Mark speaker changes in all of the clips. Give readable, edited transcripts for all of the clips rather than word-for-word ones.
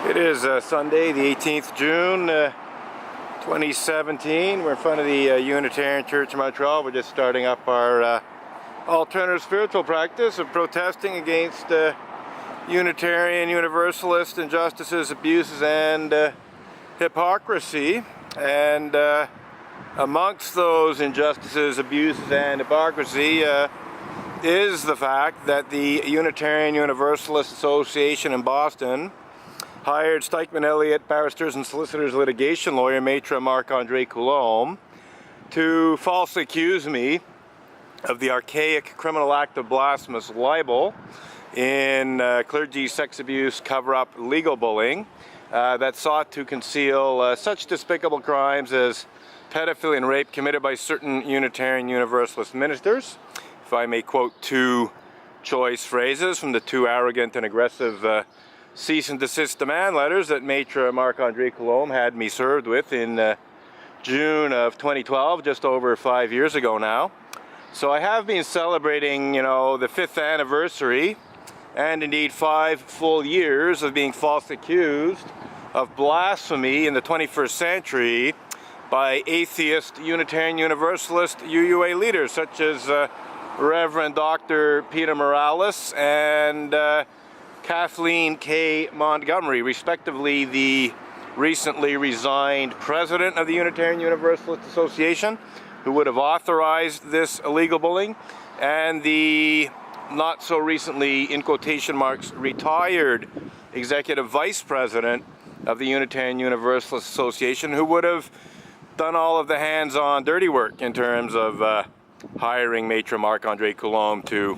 Speaker 1: It is Sunday, the 18th June, 2017. We're in front of the Unitarian Church in Montreal. We're just starting up our alternative spiritual practice of protesting against Unitarian, Universalist injustices, abuses, and hypocrisy. And amongst those injustices, abuses, and hypocrisy is the fact that the Unitarian Universalist Association in Boston hired Stikeman Elliott Barristers and Solicitors litigation lawyer Maitre Marc-Andre Coulombe to falsely accuse me of the archaic criminal act of blasphemous libel in clergy sex abuse cover-up legal bullying that sought to conceal such despicable crimes as pedophilia and rape committed by certain Unitarian Universalist ministers. If I may quote two choice phrases from the two arrogant and aggressive cease and desist demand letters that Maitre Marc-Andre Coulombe had me served with in June of 2012, just over 5 years ago now. So I have been celebrating, the 5th anniversary and indeed 5 full years of being falsely accused of blasphemy in the 21st century by atheist Unitarian Universalist UUA leaders such as Reverend Dr. Peter Morales and Kathleen K. Montgomery, respectively the recently resigned president of the Unitarian Universalist Association, who would have authorized this illegal bullying, and the not so recently, in quotation marks, retired executive vice president of the Unitarian Universalist Association, who would have done all of the hands-on dirty work in terms of hiring Maitre Marc-Andre Coulombe to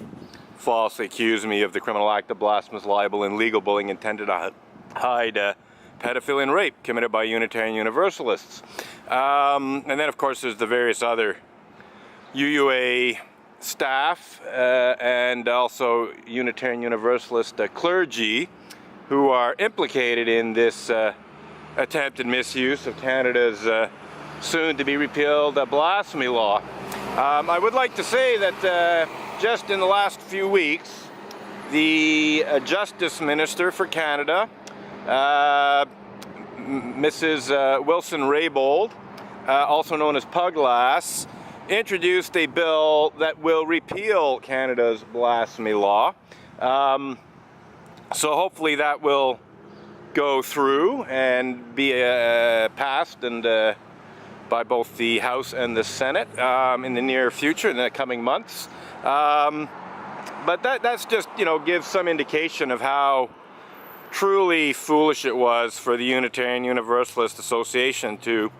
Speaker 1: falsely accuse me of the criminal act of blasphemous libel and legal bullying intended to hide pedophilia and rape committed by Unitarian Universalists. And then, of course, there's the various other UUA staff and also Unitarian Universalist clergy who are implicated in this attempted misuse of Canada's soon-to-be repealed blasphemy law. I would like to say that just in the last few weeks, the Justice Minister for Canada, Mrs. Wilson-Raybould, also known as Puglass, introduced a bill that will repeal Canada's blasphemy law. So hopefully that will go through and be passed and by both the House and the Senate in the near future, in the coming months. But that's just, gives some indication of how truly foolish it was for the Unitarian Universalist Association to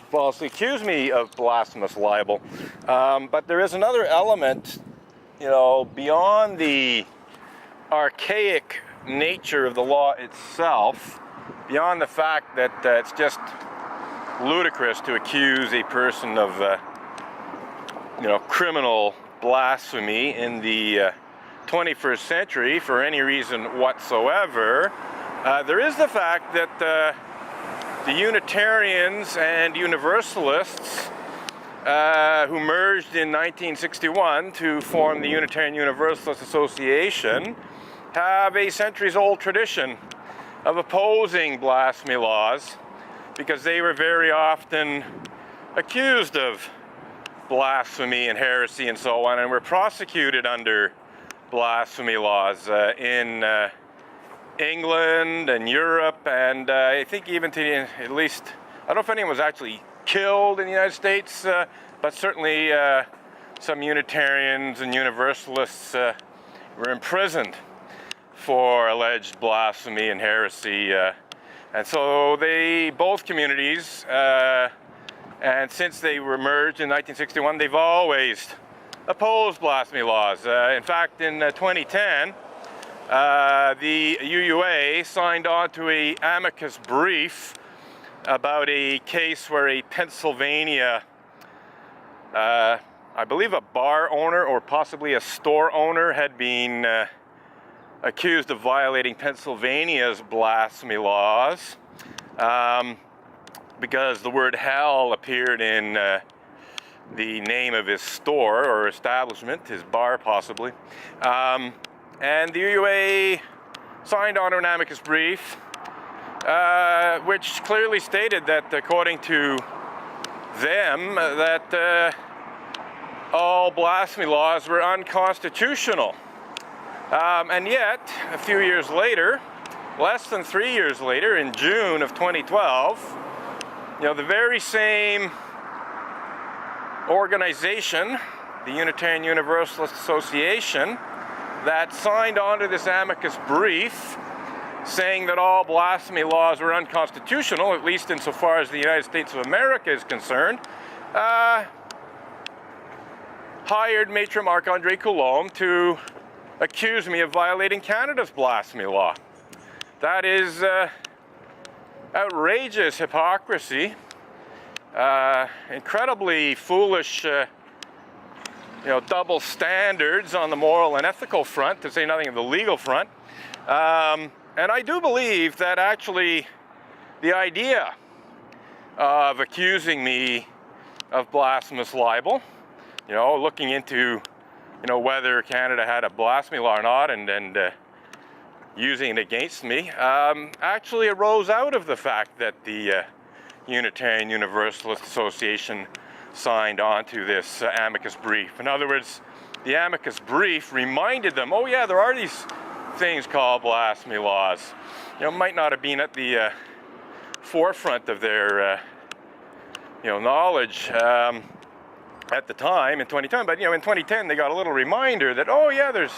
Speaker 1: falsely accuse me of blasphemous libel. But there is another element, beyond the archaic nature of the law itself, beyond the fact that it's just ludicrous to accuse a person of criminal blasphemy in the 21st century for any reason whatsoever. There is the fact that the Unitarians and Universalists who merged in 1961 to form the Unitarian Universalist Association have a centuries-old tradition of opposing blasphemy laws, because they were very often accused of blasphemy and heresy and so on, and were prosecuted under blasphemy laws in England and Europe, and I think even to at least, I don't know if anyone was actually killed in the United States, but certainly some Unitarians and Universalists were imprisoned for alleged blasphemy and heresy. And so both communities, and since they were merged in 1961, they've always opposed blasphemy laws. In fact, in 2010, the UUA signed on to an amicus brief about a case where a Pennsylvania, I believe a bar owner or possibly a store owner, had been accused of violating Pennsylvania's blasphemy laws because the word hell appeared in the name of his store or establishment, his bar possibly. And the UUA signed on to an amicus brief, which clearly stated that, according to them, that all blasphemy laws were unconstitutional. And yet, a few years later, less than 3 years later, in June of 2012, the very same organization, the Unitarian Universalist Association, that signed on to this amicus brief saying that all blasphemy laws were unconstitutional, at least insofar as the United States of America is concerned, hired Maitre Marc-André Coulombe to accuse me of violating Canada's blasphemy law. That is outrageous hypocrisy, incredibly foolish, double standards on the moral and ethical front, to say nothing of the legal front. And I do believe that actually the idea of accusing me of blasphemous libel, looking into, whether Canada had a blasphemy law or not, and using it against me, actually arose out of the fact that the Unitarian Universalist Association signed on to this amicus brief. In other words, the amicus brief reminded them, oh yeah, there are these things called blasphemy laws. Might not have been at the forefront of their knowledge at the time in 2010, but in 2010 they got a little reminder that, oh yeah, there's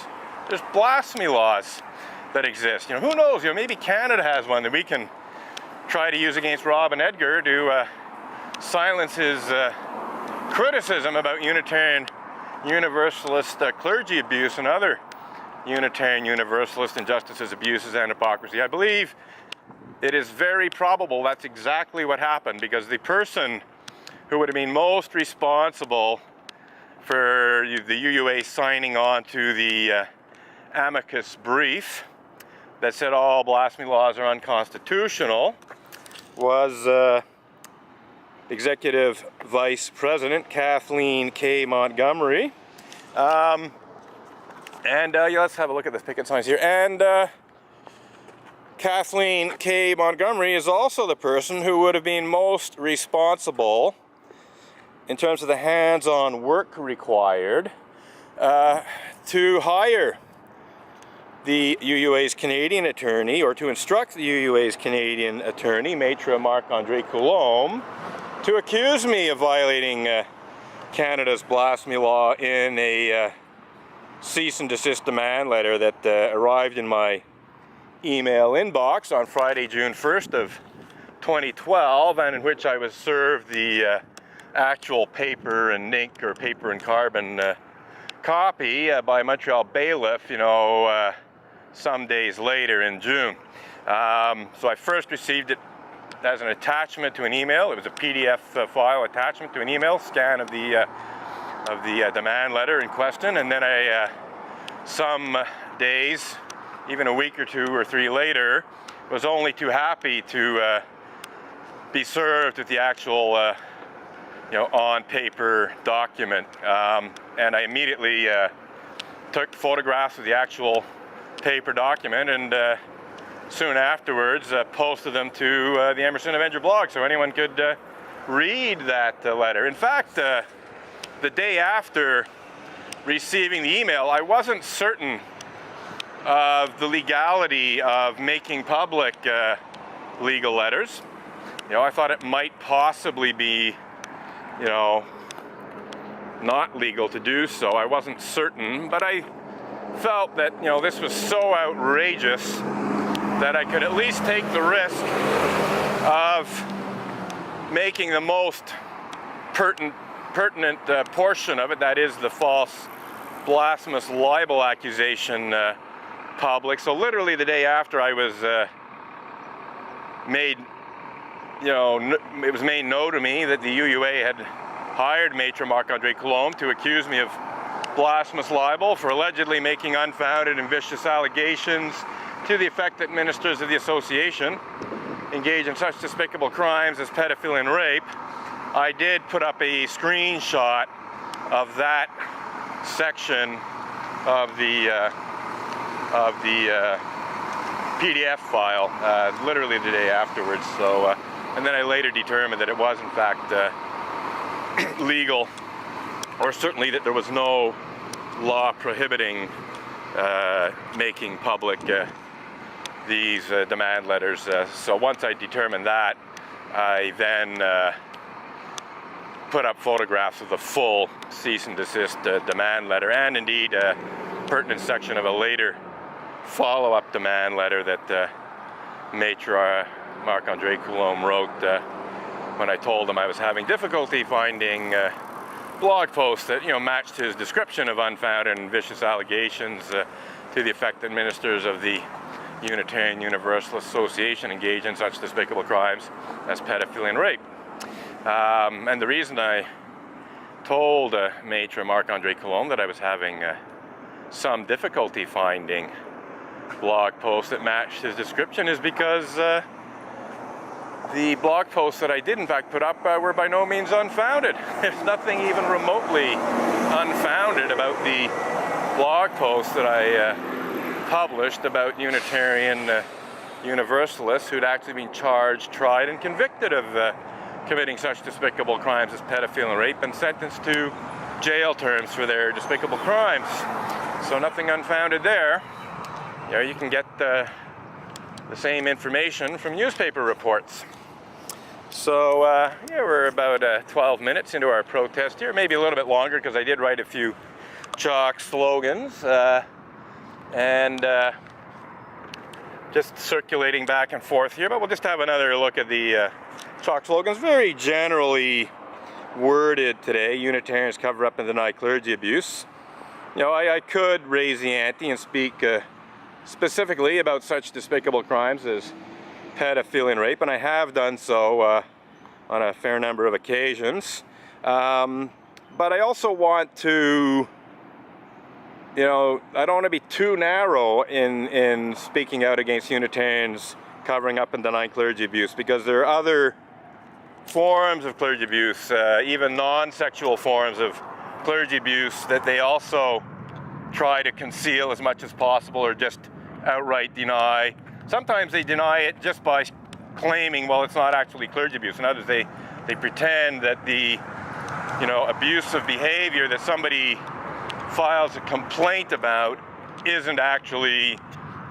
Speaker 1: blasphemy laws that exist. Who knows, maybe Canada has one that we can try to use against Rob and Edgar to silence his criticism about Unitarian Universalist clergy abuse and other Unitarian Universalist injustices, abuses, and hypocrisy. I believe it is very probable that's exactly what happened, because the person who would have been most responsible for the UUA signing on to the amicus brief that said all blasphemy laws are unconstitutional was Executive Vice President Kathleen K. Montgomery. Let's have a look at the picket signs here. And Kathleen K. Montgomery is also the person who would have been most responsible in terms of the hands-on work required to hire the UUA's Canadian attorney, or to instruct the UUA's Canadian attorney, Maitre Marc-André Coulombe, to accuse me of violating Canada's blasphemy law in a cease and desist demand letter that arrived in my email inbox on Friday, June 1st of 2012, and in which I was served the actual paper and ink, or paper and carbon copy by Montreal bailiff, some days later in June. So I first received it as an attachment to an email. It was a PDF file attachment to an email, scan of the demand letter in question, and then I, some days, even a week or 2 or 3 later, was only too happy to be served with the actual, on paper document, and I immediately took photographs of the actual paper document, and soon afterwards posted them to the Emerson Avenger blog so anyone could read that letter. In fact, the day after receiving the email, I wasn't certain of the legality of making public legal letters. I thought it might possibly be, not legal to do so. I wasn't certain, but I felt that, this was so outrageous that I could at least take the risk of making the most pertinent portion of it, that is the false blasphemous libel accusation, public. So literally the day after I was made, it was made known to me that the UUA had hired Maitre Marc-André Coulombe to accuse me of blasphemous libel for allegedly making unfounded and vicious allegations to the effect that ministers of the association engage in such despicable crimes as pedophilia and rape. I did put up a screenshot of that section of the PDF file literally the day afterwards. So, and then I later determined that it was in fact legal, or certainly that there was no law prohibiting making public these demand letters. So once I determined that, I then put up photographs of the full cease and desist demand letter, and indeed a pertinent section of a later follow-up demand letter that Maitre Marc-Andre Coulombe wrote when I told him I was having difficulty finding blog posts that, matched his description of unfounded and vicious allegations to the effect that ministers of the Unitarian Universalist Association engage in such despicable crimes as pedophilia and rape. And the reason I told Maitre Marc-Andre Coulombe that I was having some difficulty finding blog posts that matched his description is because the blog posts that I did in fact put up were by no means unfounded. There's nothing even remotely unfounded about the blog posts that I published about Unitarian Universalists who'd actually been charged, tried, and convicted of committing such despicable crimes as pedophilia and rape, and sentenced to jail terms for their despicable crimes. So nothing unfounded there. You can get the same information from newspaper reports. So we're about 12 minutes into our protest here, maybe a little bit longer because I did write a few chalk slogans and just circulating back and forth here, but we'll just have another look at the chalk slogans. Very generally worded today. Unitarians cover up and deny clergy abuse. I could raise the ante and speak specifically about such despicable crimes as pedophilia and rape, and I have done so on a fair number of occasions. But I also want to, I don't want to be too narrow in speaking out against Unitarians covering up and denying clergy abuse, because there are other forms of clergy abuse, even non-sexual forms of clergy abuse, that they also try to conceal as much as possible or just outright deny. Sometimes they deny it just by claiming, well, it's not actually clergy abuse. And others, they pretend that the abusive behavior that somebody files a complaint about isn't actually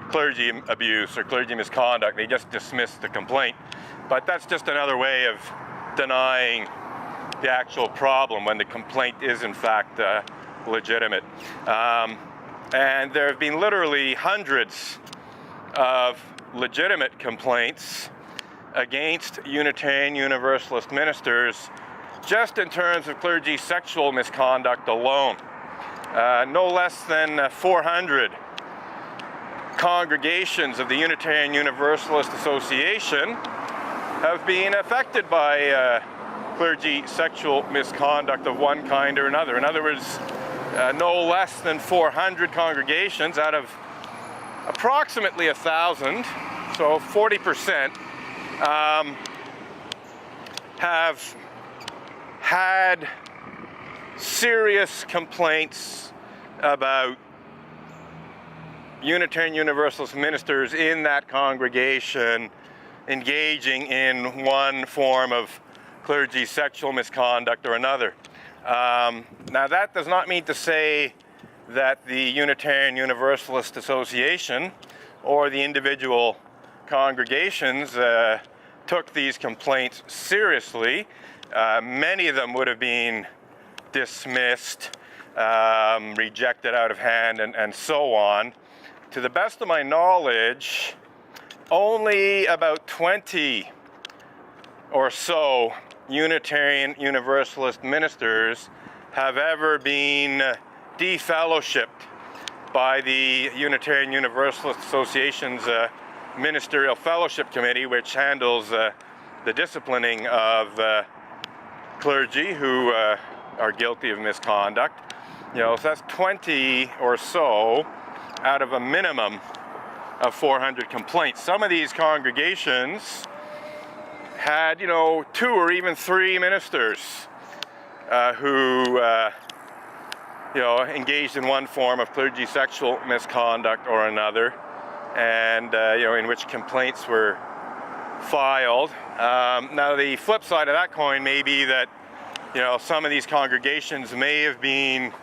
Speaker 1: clergy abuse or clergy misconduct. They just dismiss the complaint. But that's just another way of denying the actual problem when the complaint is in fact legitimate. And there have been literally hundreds of legitimate complaints against Unitarian Universalist ministers just in terms of clergy sexual misconduct alone. No less than 400 congregations of the Unitarian Universalist Association have been affected by clergy sexual misconduct of one kind or another. In other words, no less than 400 congregations out of approximately 1,000, so 40%, have had serious complaints about Unitarian Universalist ministers in that congregation engaging in one form of clergy sexual misconduct or another. Now that does not mean to say that the Unitarian Universalist Association or the individual congregations took these complaints seriously. Many of them would have been dismissed, rejected out of hand, and so on. To the best of my knowledge, only about 20 or so Unitarian Universalist ministers have ever been defellowshipped by the Unitarian Universalist Association's Ministerial Fellowship Committee, which handles the disciplining of clergy who are guilty of misconduct. So that's 20 or so out of a minimum of 400 complaints. Some of these congregations had, 2 or even 3 ministers who, engaged in one form of clergy sexual misconduct or another. and in which complaints were filed. Now the flip side of that coin may be that some of these congregations may have been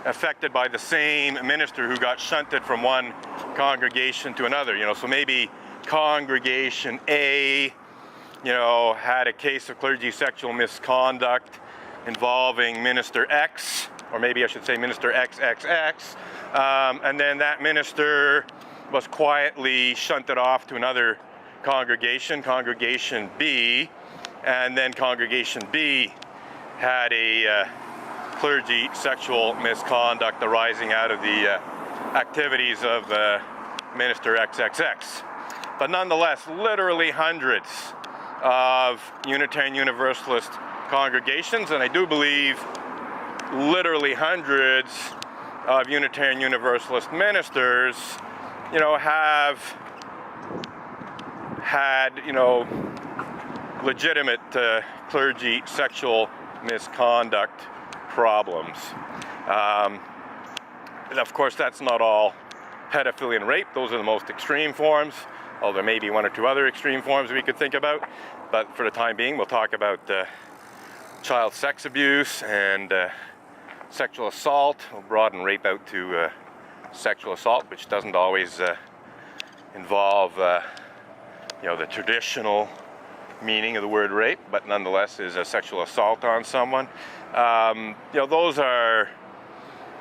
Speaker 1: affected by the same minister who got shunted from one congregation to another. So maybe congregation A had a case of clergy sexual misconduct involving minister X, or maybe I should say minister XXX, and then that minister was quietly shunted off to another congregation, congregation B, and then congregation B had a clergy sexual misconduct arising out of the activities of minister XXX. But nonetheless, literally hundreds of Unitarian Universalist congregations, and I do believe literally hundreds of Unitarian Universalist ministers, have had, legitimate clergy sexual misconduct problems. Of course, that's not all pedophilia and rape. Those are the most extreme forms, although there may be one or two other extreme forms we could think about. But for the time being, we'll talk about child sex abuse and sexual assault. We'll broaden rape out to sexual assault, which doesn't always involve the traditional meaning of the word rape, but nonetheless is a sexual assault on someone. Those are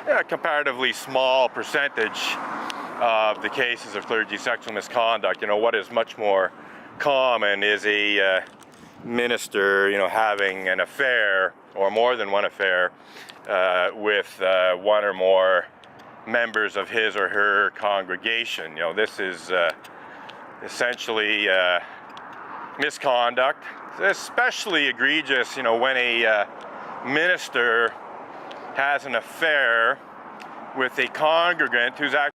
Speaker 1: a comparatively small percentage of the cases of clergy sexual misconduct. What is much more common is a minister, having an affair or more than one affair with one or more members of his or her congregation. This is essentially misconduct. It's especially egregious, when a minister has an affair with a congregant who's actually